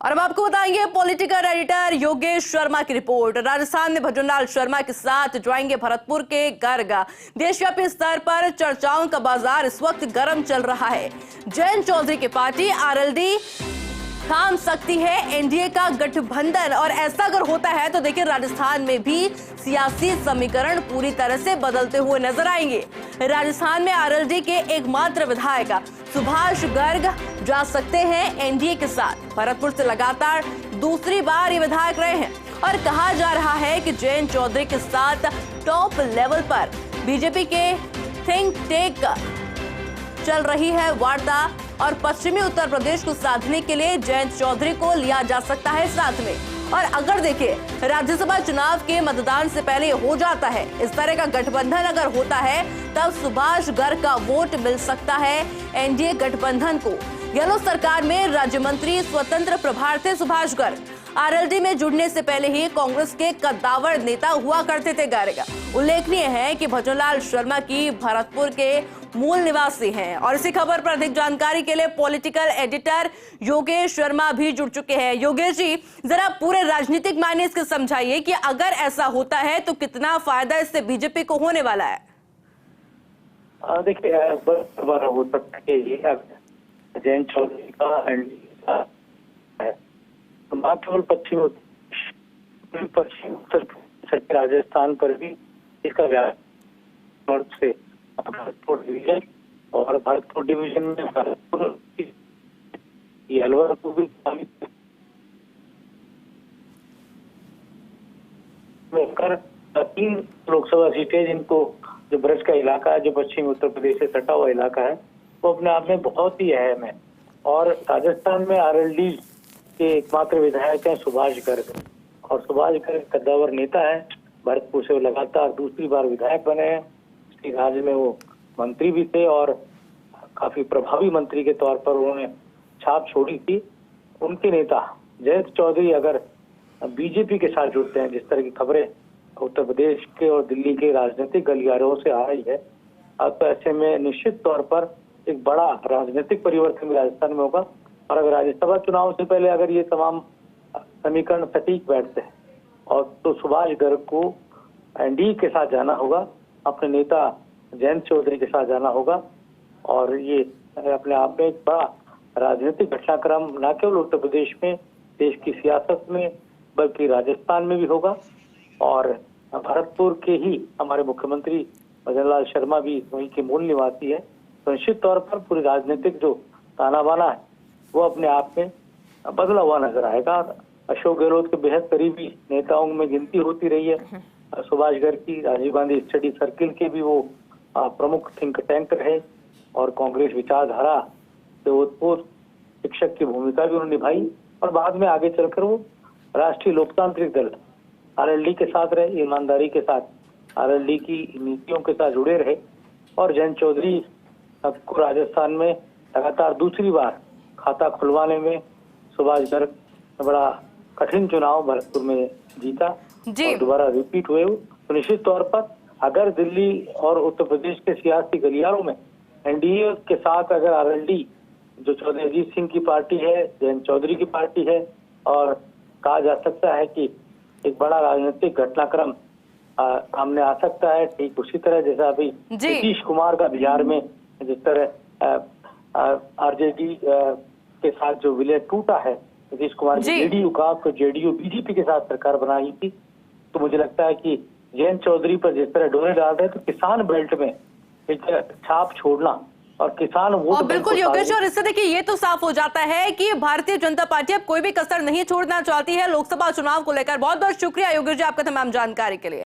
और अब आपको बताएंगे पॉलिटिकल एडिटर योगेश शर्मा की रिपोर्ट। राजस्थान में भजनलाल शर्मा के साथ जाएंगे भरतपुर के गर्ग। देशव्यापी स्तर पर चर्चाओं का बाजार इस वक्त गर्म चल रहा है। जयंत चौधरी की पार्टी आरएलडी थाम सकती है एनडीए का गठबंधन, और ऐसा अगर होता है तो देखिए राजस्थान में भी सियासी समीकरण पूरी तरह से बदलते हुए नजर आएंगे। राजस्थान में आरएलडी के एकमात्र विधायक सुभाष गर्ग जा सकते हैं एनडीए के साथ। भरतपुर से लगातार दूसरी बार ये विधायक रहे हैं और कहा जा रहा है कि जयंत चौधरी के साथ टॉप लेवल पर बीजेपी के थिंक टैंक चल रही है वार्ता, और पश्चिमी उत्तर प्रदेश को साधने के लिए जयंत चौधरी को लिया जा सकता है साथ में। और अगर देखिए राज्यसभा चुनाव के मतदान से पहले हो जाता है इस तरह का गठबंधन अगर होता है, तब सुभाष गर्ग का वोट मिल सकता है एनडीए गठबंधन को। गहलोत सरकार में राज्य मंत्री स्वतंत्र प्रभार थे सुभाष गर्ग। आरएलडी में जुड़ने से पहले ही कांग्रेस के कद्दावर नेता हुआ करते थे गर्ग। उल्लेखनीय है कि भजनलाल शर्मा की भरतपुर के मूल निवासी हैं। और इसी खबर पर अधिक जानकारी के लिए पॉलिटिकल एडिटर योगेश शर्मा भी जुड़ चुके हैं। योगेश जी, जरा पूरे राजनीतिक मायने इसके समझाइए कि अगर ऐसा होता है तो कितना फायदा इससे बीजेपी को होने वाला है। देखिए हो सकता है ये जयंत चौधरी का एनडीए है, न केवल पश्चिम उत्तर राजस्थान पर भी इसका व्यापक से भरतपुर डिवीजन, और भरतपुर डिवीजन में भरतपुर अलवर को भी मिलकर 3 लोकसभा सीटें, जिनको जो ब्रज का इलाका है, जो पश्चिमी उत्तर प्रदेश से सटा हुआ इलाका है, वो अपने आप में बहुत ही अहम है। और राजस्थान में आरएलडी के एकमात्र विधायक हैं सुभाष गर्ग, और सुभाष गर्ग कद्दावर नेता है। भरतपुर से लगातार दूसरी बार विधायक बने हैं। इस राज्य में वो मंत्री भी थे और काफी प्रभावी मंत्री के तौर पर उन्होंने छाप छोड़ी थी। उनके नेता जयंत चौधरी अगर बीजेपी के साथ जुड़ते हैं, जिस तरह की खबरें उत्तर प्रदेश के और दिल्ली के राजनीतिक गलियारों से आ रही है, तो ऐसे में निश्चित तौर पर एक बड़ा राजनीतिक परिवर्तन राजस्थान में होगा। और अगर राज्यसभा चुनाव से पहले अगर ये तमाम समीकरण सटीक बैठते हैं और तो सुभाष गर्ग को एनडीए के साथ जाना होगा, अपने नेता जयंत चौधरी के साथ जाना होगा, और ये अपने आप में एक बड़ा राजनीतिक घटनाक्रम न केवल उत्तर प्रदेश में, देश की सियासत में, बल्कि राजस्थान में भी होगा। और भरतपुर के ही हमारे मुख्यमंत्री भजनलाल शर्मा भी वहीं के मूल निवासी है, तो निश्चित तौर पर पूरी राजनीतिक जो ताना बाना है वो अपने आप में बदला हुआ नजर आएगा। अशोक गहलोत के बेहद करीबी नेताओं में गिनती होती रही है सुभाष गर्ग की। राजीव गांधी स्टडी सर्किल के भी वो प्रमुख थिंक टैंक रहे, और कांग्रेस विचारधारा से उत्पूर्व शिक्षक की भूमिका भी उन्होंने निभाई, और बाद में आगे चलकर वो राष्ट्रीय लोकतांत्रिक दल आरएलडी के साथ रहे, ईमानदारी के साथ आरएलडी की नीतियों के साथ जुड़े रहे। और जयंत चौधरी को राजस्थान में लगातार दूसरी बार खाता खुलवाने में सुभाष गर्ग बड़ा कठिन चुनाव भरतपुर में जीता और दोबारा रिपीट हुए। तो निश्चित तौर पर अगर दिल्ली और उत्तर प्रदेश के सियासी गलियारों में एनडीए के साथ अगर आरएलडी, जो चौधरी अजीत सिंह की पार्टी है, जयंत चौधरी की पार्टी है, और कहा जा सकता है कि एक बड़ा राजनीतिक घटनाक्रम सामने आ सकता है। ठीक उसी तरह जैसा अभी नीतीश कुमार का बिहार में जिस तरह आरजेडी के साथ जो विलय टूटा है नीतीश कुमार की जेडीयू का, तो जेडीयू बीजेपी के साथ सरकार बनाई थी, तो मुझे लगता है कि जयंत चौधरी पर जिस तरह डोरे डाल रहे हैं, तो किसान बेल्ट में एक छाप छोड़ना और किसान वोट बिल्कुल योगेश, और इससे देखिए ये तो साफ हो जाता है कि भारतीय जनता पार्टी अब कोई भी कसर नहीं छोड़ना चाहती है लोकसभा चुनाव को लेकर। बहुत बहुत शुक्रिया योगेश जी आपका तमाम जानकारी के लिए।